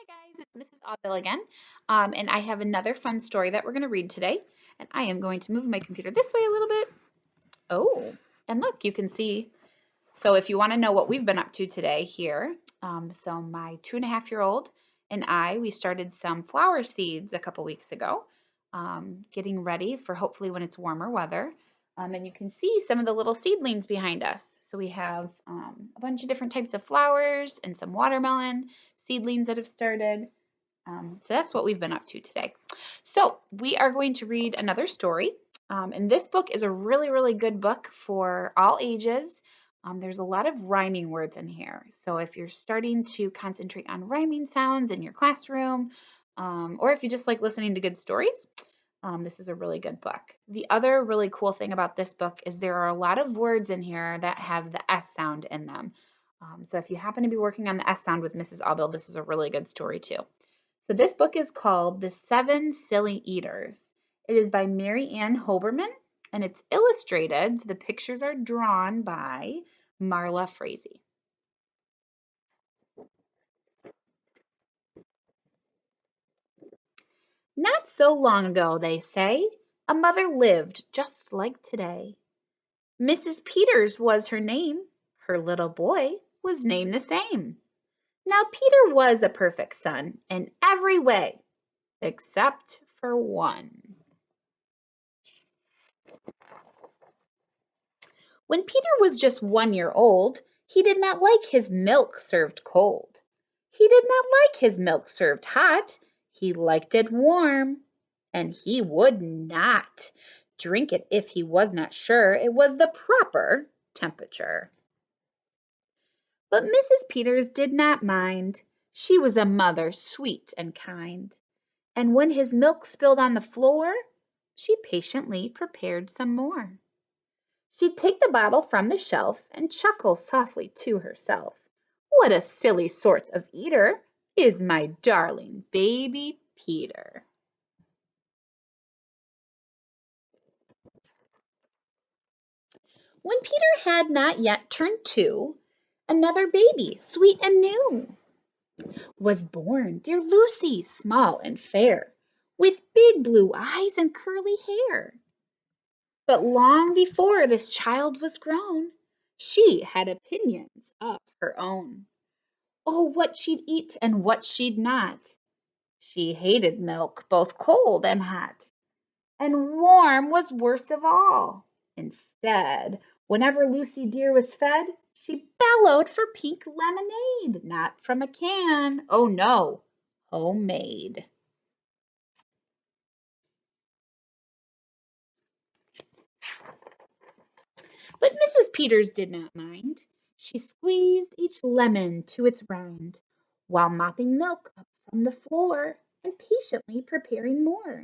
Hi guys, it's Mrs. Aubil again, and I have another fun story that we're going to read today. And I am going to move my computer this way a little bit. Oh, and look, you can see. So if you want to know what we've been up to today here, so my 2.5-year-old and we started some flower seeds a couple weeks ago, getting ready for hopefully when it's warmer weather. And you can see some of the little seedlings behind us. So we have a bunch of different types of flowers and some watermelon seedlings that have started. So that's what we've been up to today. So we are going to read another story. And this book is a really, really good book for all ages. There's a lot of rhyming words in here. So if you're starting to concentrate on rhyming sounds in your classroom, or if you just like listening to good stories, this is a really good book. The other really cool thing about this book is there are a lot of words in here that have the S sound in them. So if you happen to be working on the S sound with Mrs. Aubil, this is a really good story too. So this book is called The Seven Silly Eaters. It is by Mary Ann Hoberman, and it's illustrated. So the pictures are drawn by Marla Frazee. Not so long ago, they say, a mother lived just like today. Mrs. Peters was her name. Her little boy was named the same. Now Peter was a perfect son in every way, except for one. When Peter was just 1 year old, he did not like his milk served cold. He did not like his milk served hot. He liked it warm, and he would not drink it if he was not sure it was the proper temperature. But Mrs. Peters did not mind. She was a mother sweet and kind, and when his milk spilled on the floor, she patiently prepared some more. She'd take the bottle from the shelf and chuckle softly to herself. What a silly sort of eater is my darling baby Peter. When Peter had not yet turned 2, another baby, sweet and new, was born, dear Lucy, small and fair, with big blue eyes and curly hair. But long before this child was grown, she had opinions of her own. Oh, what she'd eat and what she'd not. She hated milk, both cold and hot, and warm was worst of all. Instead, whenever Lucy dear was fed, she bellowed for pink lemonade, not from a can. Oh no, homemade. But Mrs. Peters did not mind. She squeezed each lemon to its rind, while mopping milk up from the floor and patiently preparing more.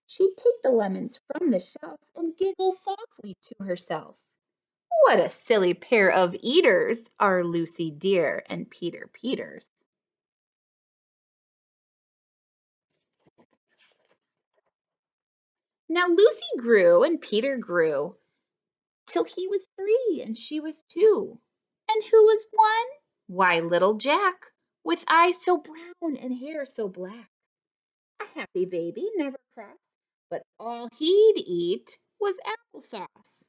She'd take the lemons from the shelf and giggle softly to herself. What a silly pair of eaters are Lucy dear and Peter Peters. Now Lucy grew and Peter grew till he was 3 and she was 2. And who was one? Why, little Jack, with eyes so brown and hair so black. A happy baby, never cross, but all he'd eat was applesauce.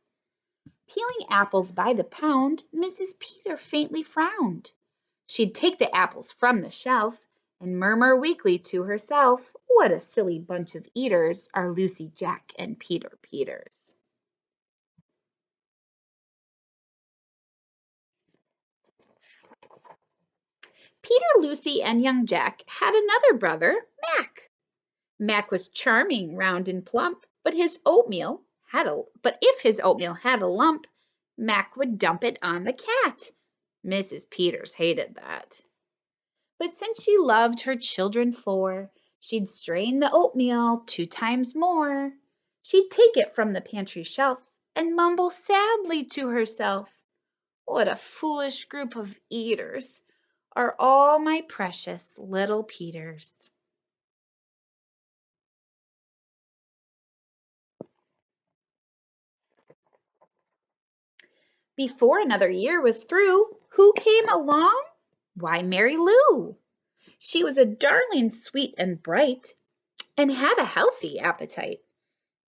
Peeling apples by the pound, Mrs. Peter faintly frowned. She'd take the apples from the shelf and murmur weakly to herself, what a silly bunch of eaters are Lucy, Jack, and Peter Peters. Peter, Lucy, and young Jack had another brother, Mac. Mac was charming, round, and plump, but if his oatmeal had a lump, Mac would dump it on the cat. Mrs. Peters hated that. But since she loved her children 4, she'd strain the oatmeal 2 times more. She'd take it from the pantry shelf and mumble sadly to herself, what a foolish group of eaters are all my precious little Peters. Before another year was through, who came along? Why, Mary Lou. She was a darling, sweet and bright, and had a healthy appetite.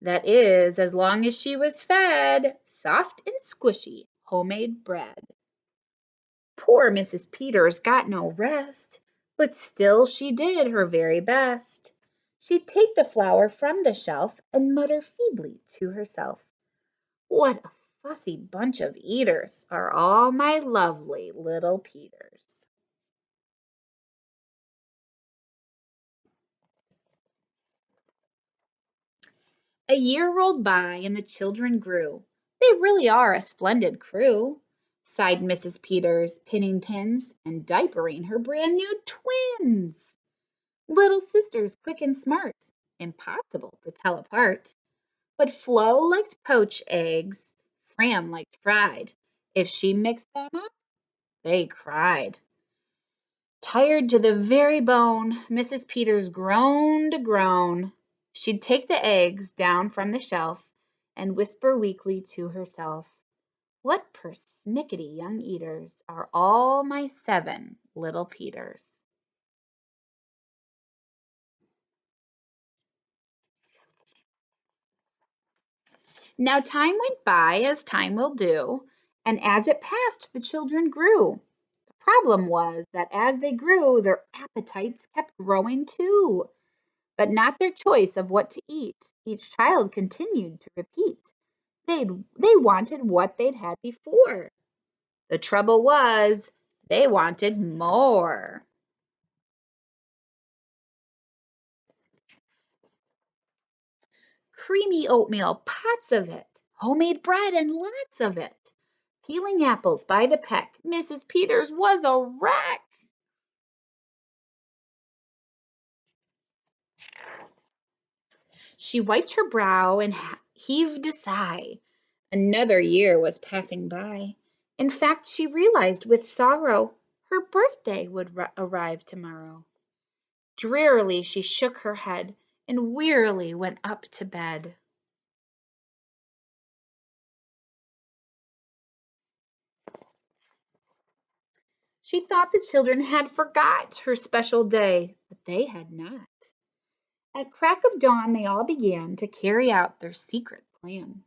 That is, as long as she was fed soft and squishy homemade bread. Poor Mrs. Peters got no rest, but still she did her very best. She'd take the flour from the shelf and mutter feebly to herself, "What a fussy bunch of eaters are all my lovely little Peters." A year rolled by and the children grew. "They really are a splendid crew," sighed Mrs. Peters, pinning pins and diapering her brand new twins. Little sisters quick and smart, impossible to tell apart. But Flo liked poached eggs, Fran liked fried. If she mixed them up, they cried. Tired to the very bone, Mrs. Peters groaned a groan. She'd take the eggs down from the shelf and whisper weakly to herself, "What persnickety young eaters are all my 7 little Peters." Now time went by as time will do, and as it passed the children grew. The problem was that as they grew, their appetites kept growing too, but not their choice of what to eat. Each child continued to repeat. They wanted what they'd had before. The trouble was, they wanted more. Creamy oatmeal, pots of it, homemade bread and lots of it. Peeling apples by the peck, Mrs. Peters was a wreck. She wiped her brow and heaved a sigh. Another year was passing by. In fact, she realized with sorrow her birthday would arrive tomorrow. Drearily she shook her head and wearily went up to bed. She thought the children had forgot her special day, but they had not. At crack of dawn they all began to carry out their secret plan.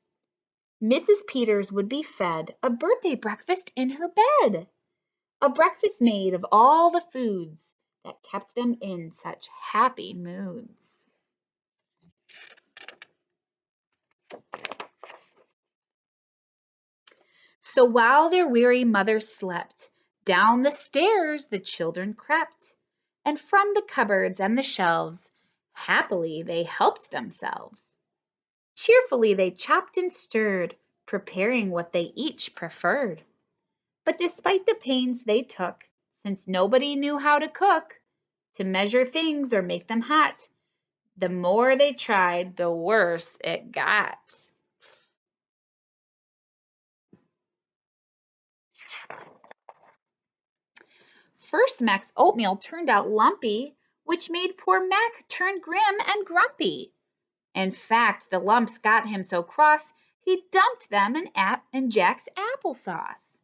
Mrs. Peters would be fed a birthday breakfast in her bed, a breakfast made of all the foods that kept them in such happy moods. So while their weary mother slept, down the stairs the children crept, and from the cupboards and the shelves happily they helped themselves. Cheerfully they chopped and stirred, preparing what they each preferred. But despite the pains they took, since nobody knew how to cook, to measure things or make them hot, the more they tried, the worse it got. First Mac's oatmeal turned out lumpy, which made poor Mac turn grim and grumpy. In fact, the lumps got him so cross, he dumped them in Jack's applesauce.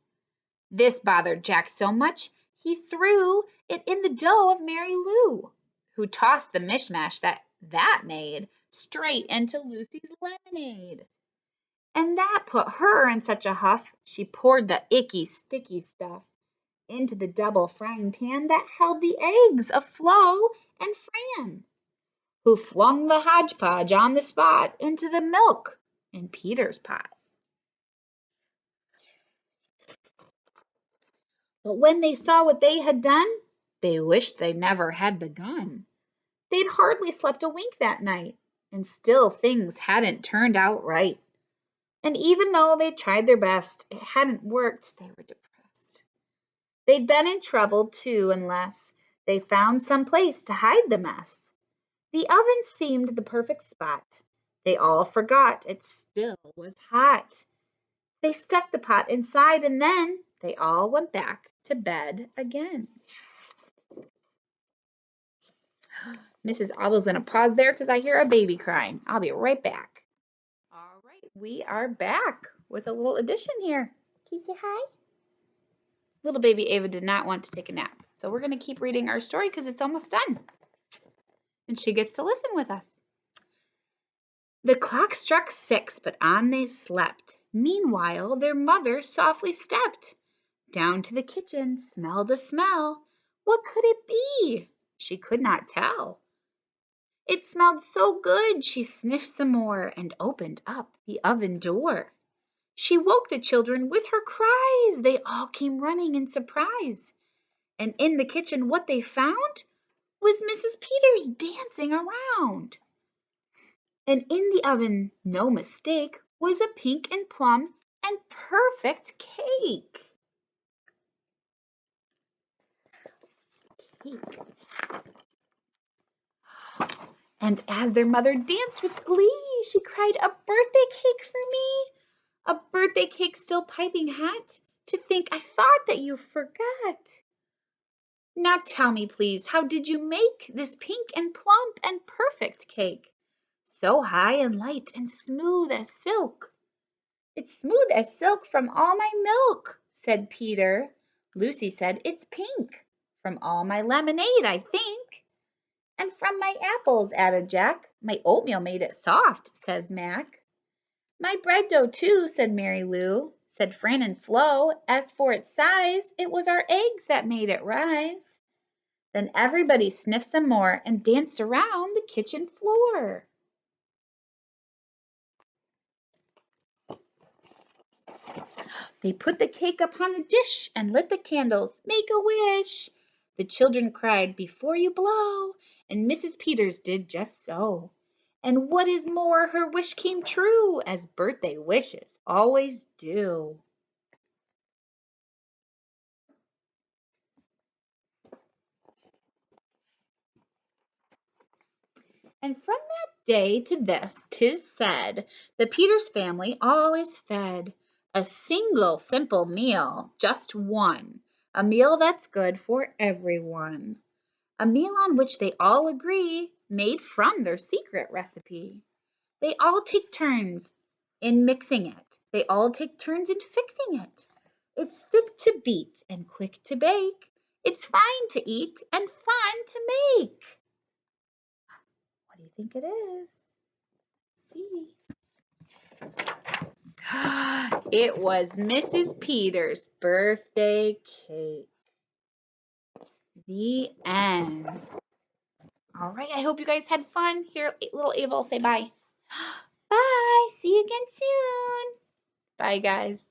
This bothered Jack so much, he threw it in the dough of Mary Lou, who tossed the mishmash that made straight into Lucy's lemonade. And that put her in such a huff, she poured the icky, sticky stuff into the double frying pan that held the eggs of Flo and Fran, who flung the hodgepodge on the spot into the milk in Peter's pot. But when they saw what they had done, they wished they never had begun. They'd hardly slept a wink that night, and still things hadn't turned out right. And even though they tried their best, it hadn't worked, they were depressed. They'd been in trouble too, unless they found some place to hide the mess. The oven seemed the perfect spot. They all forgot it still was hot. They stuck the pot inside and then they all went back to bed again. Mrs. Aubel's going to pause there because I hear a baby crying. I'll be right back. All right, we are back with a little addition here. Can you say hi? Little baby Ava did not want to take a nap, So we're going to keep reading our story because it's almost done. And she gets to listen with us. The clock struck 6, but on they slept. Meanwhile, their mother softly stepped down to the kitchen, smelled a smell. What could it be? She could not tell. It smelled so good, she sniffed some more and opened up the oven door. She woke the children with her cries. They all came running in surprise. And in the kitchen, what they found was Mrs. Peters dancing around. And in the oven, no mistake, was a pink and plum and perfect cake. And as their mother danced with glee, she cried, "A birthday cake for me? A birthday cake still piping hot? To think I thought that you forgot. Now tell me, please, how did you make this pink and plump and perfect cake? So high and light and smooth as silk." "It's smooth as silk from all my milk," said Peter. Lucy said, "It's pink from all my lemonade, I think." "And from my apples," added Jack. "My oatmeal made it soft," says Mac. "My bread dough, too," said Mary Lou. Said Fran and Flo, "As for its size, it was our eggs that made it rise." Then everybody sniffed some more and danced around the kitchen floor. They put the cake upon a dish and lit the candles. "Make a wish," the children cried, "before you blow." And Mrs. Peters did just so. And what is more, her wish came true, as birthday wishes always do. And from that day to this, 'tis said, the Peters family all is fed a single simple meal, just one, a meal that's good for everyone, a meal on which they all agree, made from their secret recipe. They all take turns in mixing it. They all take turns in fixing it. It's thick to beat and quick to bake. It's fine to eat and fun to make. What do you think it is? See. It was Mrs. Peters' birthday cake. The end. All right, I hope you guys had fun. Here, little Ava will say bye. Bye. See you again soon. Bye, guys.